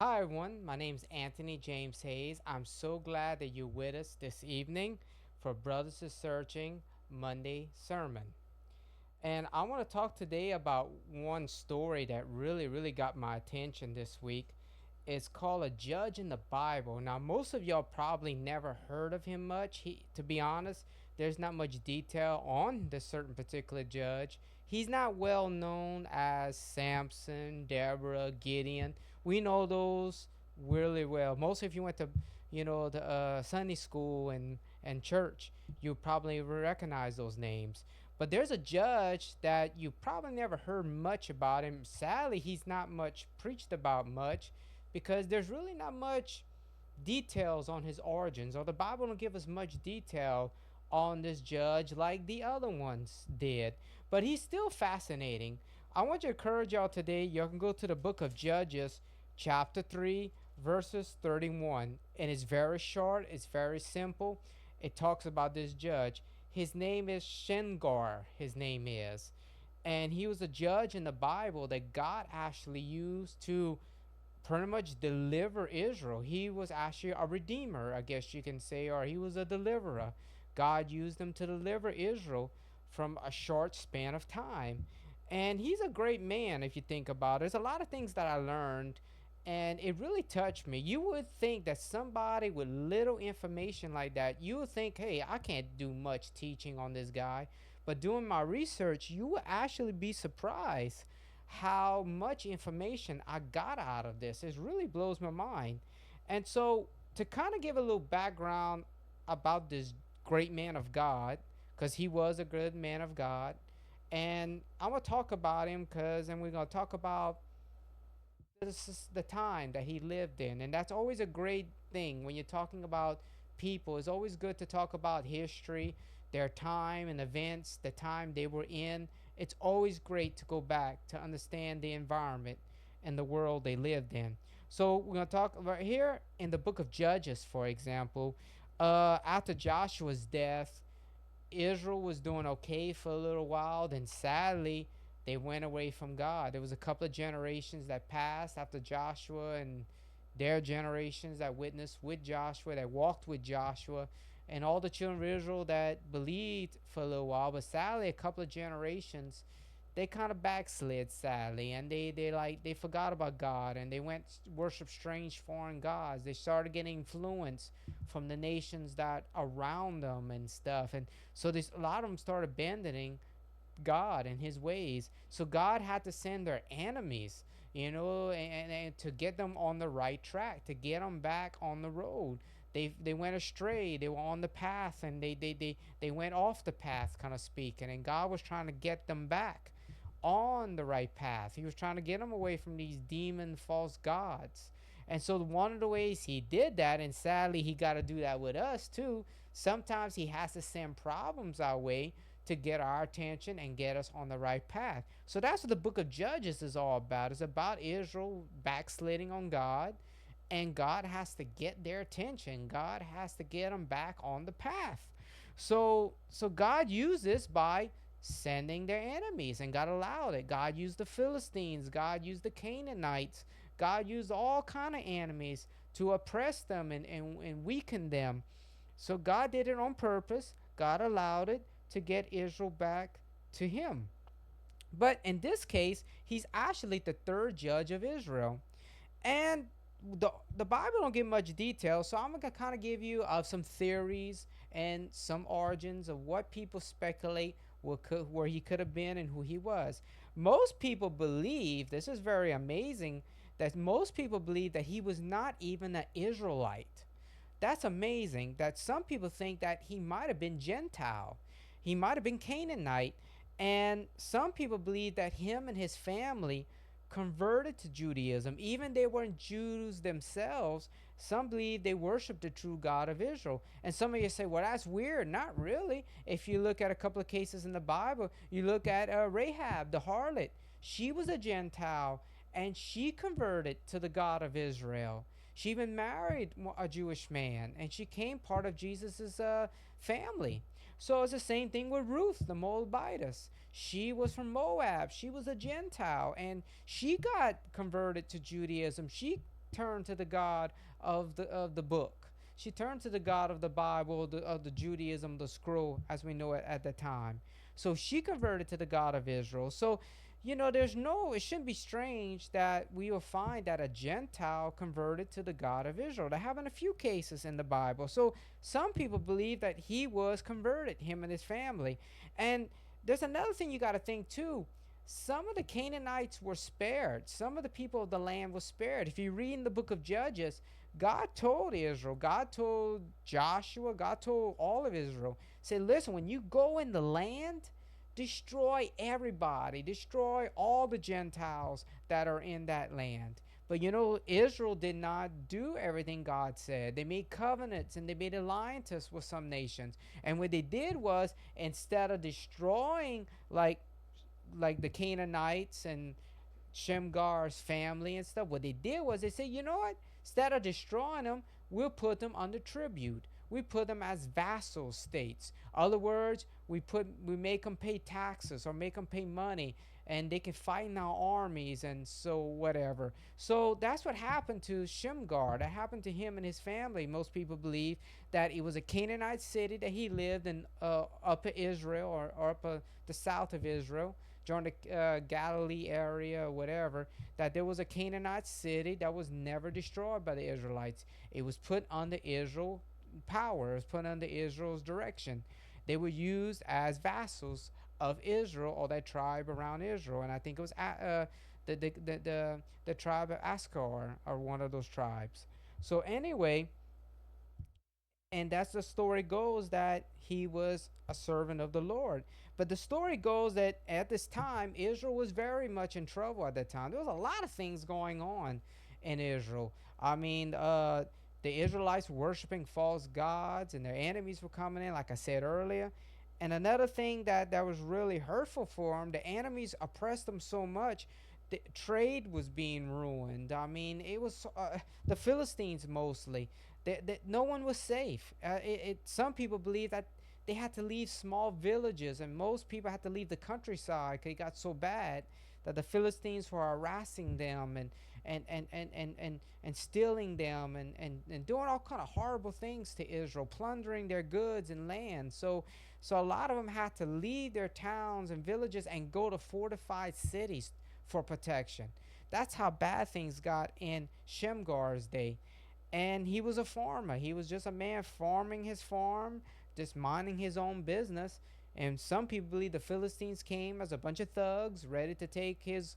Hi, everyone. My name is Anthony James Hayes. I'm so glad that you're with us this evening for Brothers is Searching Monday Sermon. And I want to talk today about one story that really got my attention this week. It's called A Judge in the Bible. Now, most of y'all probably never heard of him much. To be honest, there's not much detail on this certain particular judge. He's not well known as Samson, Deborah, Gideon. We know those really well. Most if you went to, the Sunday school and church, you probably recognize those names. But there's a judge that you probably never heard much about him. Sadly, he's not much preached about much because there's really not much details on his origins, or the Bible don't give us much detail on this judge like the other ones did. But he's still fascinating. I want to encourage y'all today. You can go to the book of Judges, chapter 3, verses 31. And it's very short, it's very simple. It talks about this judge. His name is Shamgar, his name is. And he was a judge in the Bible that God actually used to pretty much deliver Israel. He was actually a redeemer, I guess you can say, or he was a deliverer. God used him to deliver Israel from a short span of time. And he's a great man if you think about it. There's a lot of things that I learned and it really touched me. You would think that somebody with little information like that, you would think, hey, I can't do much teaching on this guy. But doing my research, you would actually be surprised how much information I got out of this. It really blows my mind. And so, to kind of give a little background about this great man of God, because he was a good man of God, and I'm going to talk about him and we're going to talk about this is the time that he lived in. And that's always a great thing when you're talking about people. It's always good to talk about history, their time and events, the time they were in. It's always great to go back to understand the environment and the world they lived in. So we're going to talk about here in the book of Judges, for example. After Joshua's death, Israel was doing okay for a little while. Then sadly, they went away from God. There was a couple of generations that passed after Joshua, and their generations that witnessed with Joshua, that walked with Joshua, and all the children of Israel that believed for a little while. But sadly, a couple of generations, they kind of backslid, sadly, and they forgot about God, and they went worship strange foreign gods. They started getting influence from the nations that around them and stuff, and so this a lot of them started abandoning God and his ways. So God had to send their enemies, and to get them on the right track, to get them back on the road. They went astray. They were on the path, and they went off the path, kind of speaking. And God was trying to get them back on the right path. He was trying to get them away from these demon false gods. And so one of the ways he did that, and sadly he got to do that with us too, sometimes he has to send problems our way to get our attention and get us on the right path. So that's what the book of Judges is all about. It's about Israel backsliding on God, and God has to get their attention. God has to get them back on the path. So God used this by sending their enemies, and God allowed it. God used the Philistines, God used the Canaanites, God used all kind of enemies to oppress them and weaken them. So God did it on purpose. God allowed it to get Israel back to him. But in this case, he's actually the third judge of Israel. And the Bible don't give much detail, so I'm gonna kind of give you some theories and some origins of what people speculate where he could have been and who he was. Most people believe, this is very amazing, that most people believe that he was not even an Israelite. That's amazing that some people think that he might have been Gentile. He might have been Canaanite. And some people believe that him and his family converted to Judaism. Even they weren't Jews themselves. Some believe they worshiped the true God of Israel. And some of you say, well, that's weird. Not really. If you look at a couple of cases in the Bible, you look at Rahab, the harlot. She was a Gentile, and she converted to the God of Israel. She even married a Jewish man, and she came part of Jesus's family. So it's the same thing with Ruth, the Moabitess. She was from Moab. She was a Gentile, and she got converted to Judaism. She turned to the God of the book. She turned to the God of the Bible, of the Judaism, the scroll, as we know it at the time. So she converted to the God of Israel. So, it shouldn't be strange that we will find that a Gentile converted to the God of Israel. There have been a few cases in the Bible. So some people believe that he was converted, him and his family. And there's another thing you got to think too. Some of the Canaanites were spared. Some of the people of the land were spared. If you read in the book of Judges, God told Israel, God told Joshua, God told all of Israel, say, listen, when you go in the land, destroy everybody, destroy all the Gentiles that are in that land. But Israel did not do everything God said. They made covenants and they made alliances with some nations. And what they did was, instead of destroying like the Canaanites and Shamgar's family and stuff, what they did was they said, you know what? Instead of destroying them, we'll put them under tribute. We put them as vassal states. Other words, we make them pay taxes or make them pay money, and they can fight in our armies and so whatever. So that's what happened to Shamgar. That happened to him and his family. Most people believe that it was a Canaanite city that he lived in, upper Israel or upper the south of Israel, during the Galilee area or whatever, that there was a Canaanite city that was never destroyed by the Israelites. It was put under Israel power. It was put under Israel's direction. They were used as vassals of Israel or that tribe around Israel. And I think it was the tribe of Askar or one of those tribes. So anyway, and that's the story goes that he was a servant of the Lord. But the story goes that at this time, Israel was very much in trouble at that time. There was a lot of things going on in Israel. I mean, the Israelites worshiping false gods and their enemies were coming in, like I said earlier. And another thing that was really hurtful for them, the enemies oppressed them so much, the trade was being ruined. I mean, it was the Philistines mostly. No one was safe. Some people believe that they had to leave small villages, and most people had to leave the countryside because it got so bad that the Philistines were harassing them and stealing them and doing all kind of horrible things to Israel, plundering their goods and land. So a lot of them had to leave their towns and villages and go to fortified cities for protection. That's how bad things got in Shamgar's day. And he was a farmer. He was just a man farming his farm, just minding his own business. And some people believe the Philistines came as a bunch of thugs ready to take his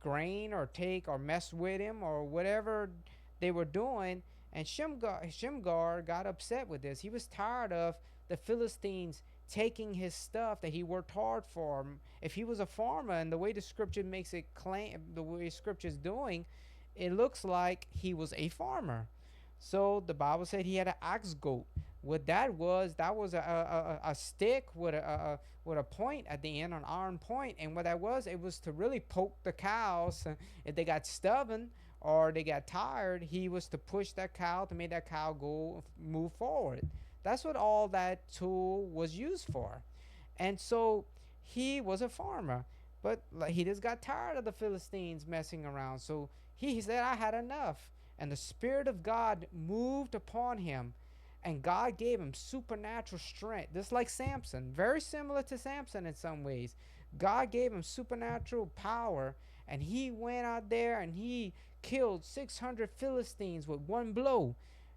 grain or mess with him or whatever they were doing. And Shamgar got upset with this. He was tired of the Philistines taking his stuff that he worked hard for. If he was a farmer, and the way the scripture makes it claim, the way scripture's doing, it looks like he was a farmer. So the Bible said he had an ox goad. What that was a stick with a point at the end, an iron point. And what that was, it was to really poke the cows. If they got stubborn or they got tired, he was to push that cow to make that cow move forward. That's what all that tool was used for. And so he was a farmer, but he just got tired of the Philistines messing around. So he said, I had enough. And the Spirit of God moved upon him, and God gave him supernatural strength, just like Samson, very similar to Samson in some ways. God gave him supernatural power, and he went out there and he killed 600 Philistines with one blow.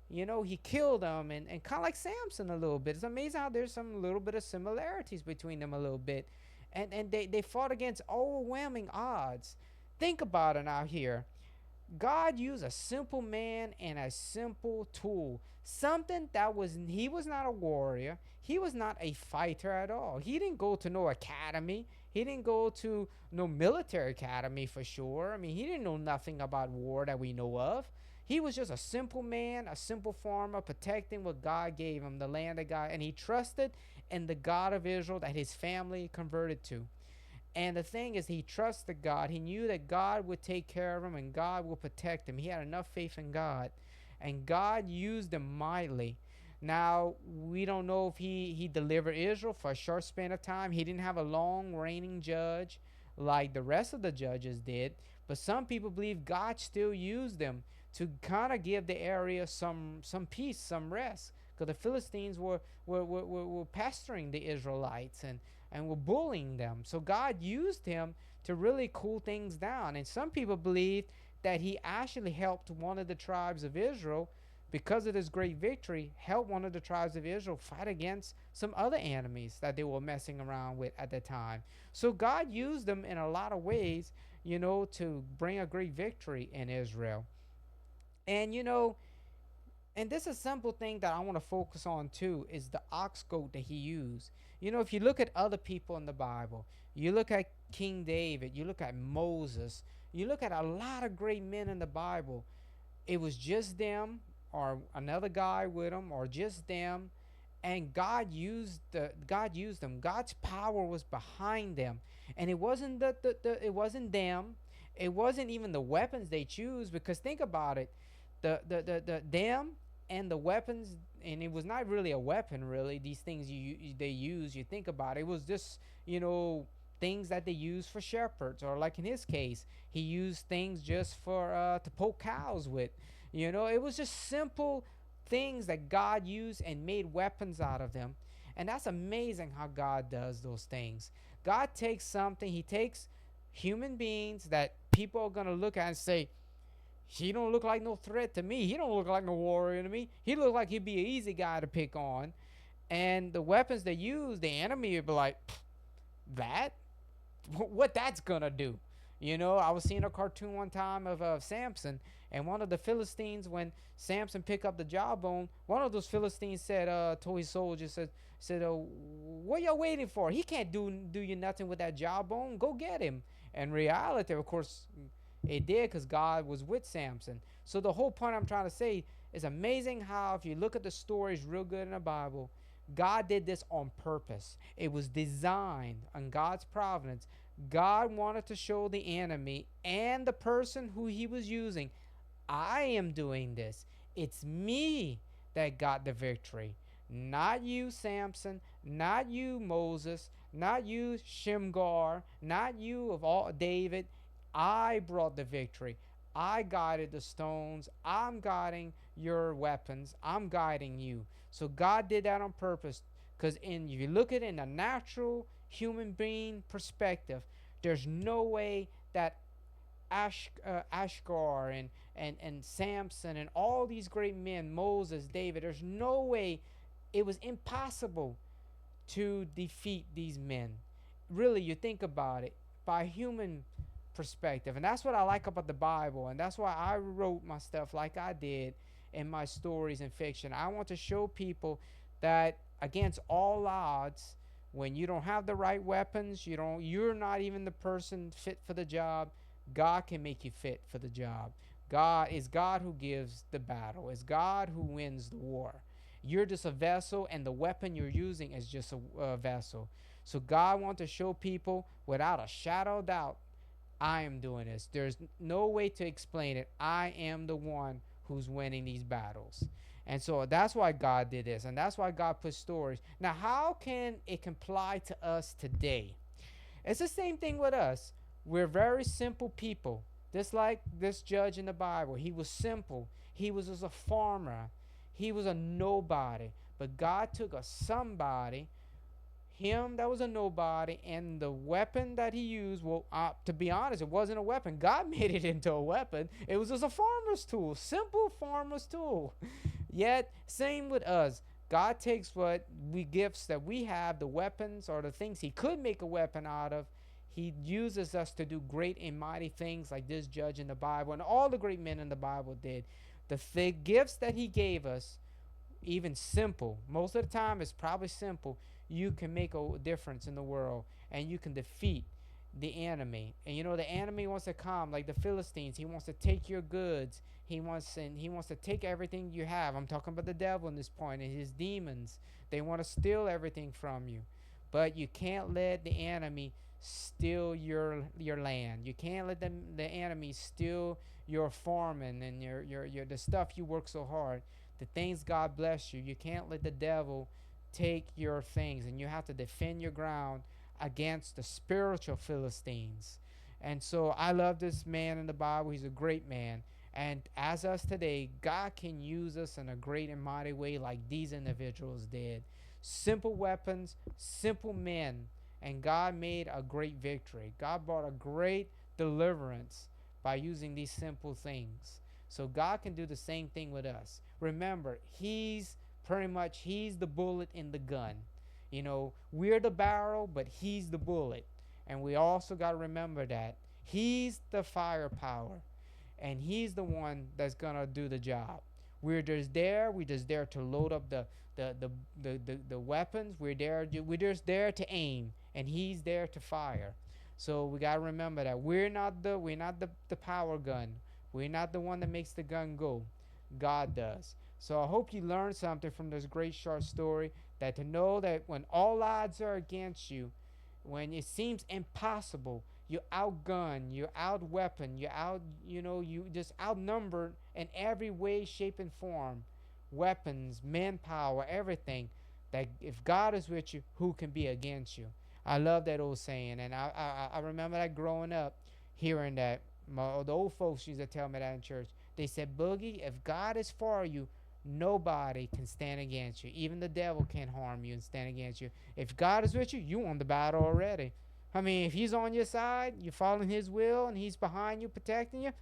He killed them, and kind of like Samson a little bit. It's amazing how there's some little bit of similarities between them a little bit. And they fought against overwhelming odds. Think about it out here. God used a simple man and a simple tool. Something he was not a warrior. He was not a fighter at all. He didn't go to no academy. He didn't go to no military academy for sure. I mean, he didn't know nothing about war that we know of. He was just a simple man, a simple farmer, protecting what God gave him, the land of God. And he trusted in the God of Israel that his family converted to. And the thing is, he trusted God. He knew that God would take care of him and God will protect him. He had enough faith in God. And God used him mightily. Now, we don't know if he delivered Israel for a short span of time. He didn't have a long reigning judge like the rest of the judges did. But some people believe God still used them to kind of give the area some peace, some rest, because the Philistines were pestering the Israelites and were bullying them. So God used him to really cool things down. And some people believe that he actually helped one of the tribes of Israel, because of this great victory, help one of the tribes of Israel fight against some other enemies that they were messing around with at the time. So God used them in a lot of ways, to bring a great victory in Israel. And and this is a simple thing that I want to focus on too, is the ox goad that he used. If you look at other people in the Bible, you look at King David, you look at Moses, you look at a lot of great men in the Bible, it was just them or another guy with them or just them, and God used them. God's power was behind them, and it wasn't it wasn't them, it wasn't even the weapons they choose, because think about it, the them and the weapons, and it was not really a weapon, really, these things they use, you think about it, it was just things that they use for shepherds, or like in his case, he used things just for to poke cows with. It was just simple things that God used and made weapons out of them. And that's amazing how God does those things. God takes something, he takes human beings that people are going to look at and say, he don't look like no threat to me. He don't look like no warrior to me. He look like he'd be an easy guy to pick on. And the weapons they use, the enemy would be like, that? What that's gonna do? I was seeing a cartoon one time of Samson, and one of the Philistines, when Samson picked up the jawbone, one of those Philistines said, to his soldiers, what y'all waiting for? He can't do you nothing with that jawbone. Go get him. In reality, of course, it did, because God was with Samson. So the whole point I'm trying to say is, amazing how, if you look at the stories real good in the Bible, God did this on purpose. It was designed on God's providence. God wanted to show the enemy and the person who he was using, I am doing this. It's me that got the victory. Not you, Samson. Not you, Moses. Not you, Shamgar. Not you, of all David. I brought the victory. I guided the stones. I'm guiding your weapons. I'm guiding you. So God did that on purpose, because if you look at it in a natural human being perspective, there's no way that Ashgar and Samson and all these great men, Moses, David, there's no way, it was impossible to defeat these men. Really, you think about it, by human perspective. And that's what I like about the Bible, and that's why I wrote my stuff like I did in my stories and fiction. I want to show people that against all odds, when you don't have the right weapons, you're not even the person fit for the job, God can make you fit for the job. God who gives the battle. It's God who wins the war. You're just a vessel, and the weapon you're using is just a vessel. So God wants to show people without a shadow of doubt, I am doing this. There's no way to explain it. I am the one who's winning these battles. And so that's why God did this, and that's why God put stories. Now, how can it apply to us today? It's the same thing with us. We're very simple people. Just like this judge in the Bible. He was simple. He was just a farmer. He was a nobody. But God took a somebody, him that was a nobody, and the weapon that he used, well, to be honest, it wasn't a weapon. God made it into a weapon. It was just a farmer's tool, simple farmer's tool. Yet, same with us. God takes gifts that we have, the weapons or the things he could make a weapon out of. He uses us to do great and mighty things like this judge in the Bible, and all the great men in the Bible did. The gifts that he gave us, even simple, most of the time it's probably simple, you can make a difference in the world, and you can defeat the enemy. And the enemy wants to come, like the Philistines. He wants to take your goods. He wants to take everything you have. I'm talking about the devil in this point and his demons. They want to steal everything from you. But you can't let the enemy steal your land. You can't let the enemy steal your farming and your the stuff you work so hard. The things God bless you. You can't let the devil take your things, and you have to defend your ground against the spiritual Philistines. And so I love this man in the Bible. He's a great man. And as us today, God can use us in a great and mighty way like these individuals did. Simple weapons, simple men, and God made a great victory. God brought a great deliverance by using these simple things. So God can do the same thing with us. Remember, he's the bullet in the gun. You know, we're the barrel, but he's the bullet. And we also got to remember that he's the firepower, and he's the one that's gonna do the job. We're just there to load up the weapons. We're just there to aim, and he's there to fire. So we gotta remember that we're not the power gun. We're not the one that makes the gun go. God does. So I hope you learned something from this great short story, that to know that when all odds are against you, when it seems impossible, you're outgunned, you're outweaponed, you just outnumbered in every way, shape, and form. Weapons, manpower, everything. That if God is with you, who can be against you? I love that old saying, and I remember that growing up, hearing that. The old folks used to tell me that in church. They said, Boogie, if God is for you, nobody can stand against you. Even the devil can't harm you and stand against you. If God is with you, you won the battle already. I mean, if he's on your side, you're following his will, and he's behind you, protecting you,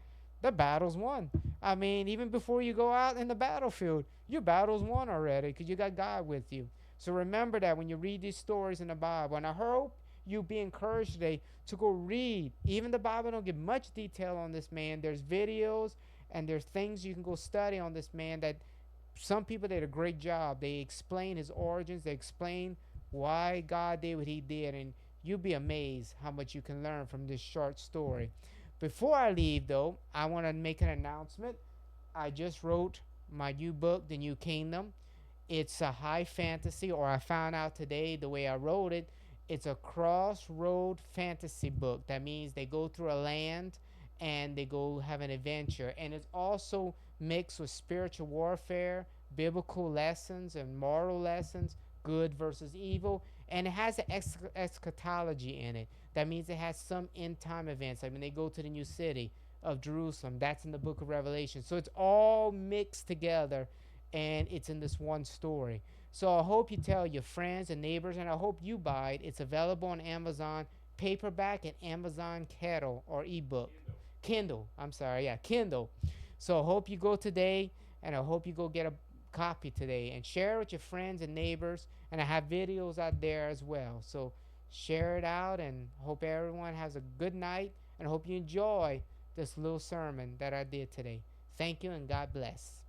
the battle's won. I mean, even before you go out in the battlefield, your battle's won already because you got God with you. So remember that when you read these stories in the Bible. And I hope you be encouraged today to go read. Even the Bible don't give much detail on this man. There's videos and there's things you can go study on this man that some people did a great job. They explain his origins. They explain why God did what he did. And you'll be amazed how much you can learn from this short story. Before I leave, though, I want to make an announcement. I just wrote my new book, The New Kingdom. It's a high fantasy, or I found out today the way I wrote it, it's a crossroad fantasy book. That means they go through a land and they go have an adventure. And it's also mixed with spiritual warfare, biblical lessons, and moral lessons, good versus evil. And it has an eschatology in it. That means it has some end time events. Like when they go to the new city of Jerusalem, that's in the book of Revelation. So it's all mixed together, and it's in this one story. So I hope you tell your friends and neighbors, and I hope you buy it. It's available on Amazon paperback and Amazon Kindle or ebook. Kindle. I'm sorry. Yeah, Kindle. So I hope you go today, and I hope you go get a copy today and share it with your friends and neighbors. And I have videos out there as well. So share it out, and hope everyone has a good night, and I hope you enjoy this little sermon that I did today. Thank you, and God bless.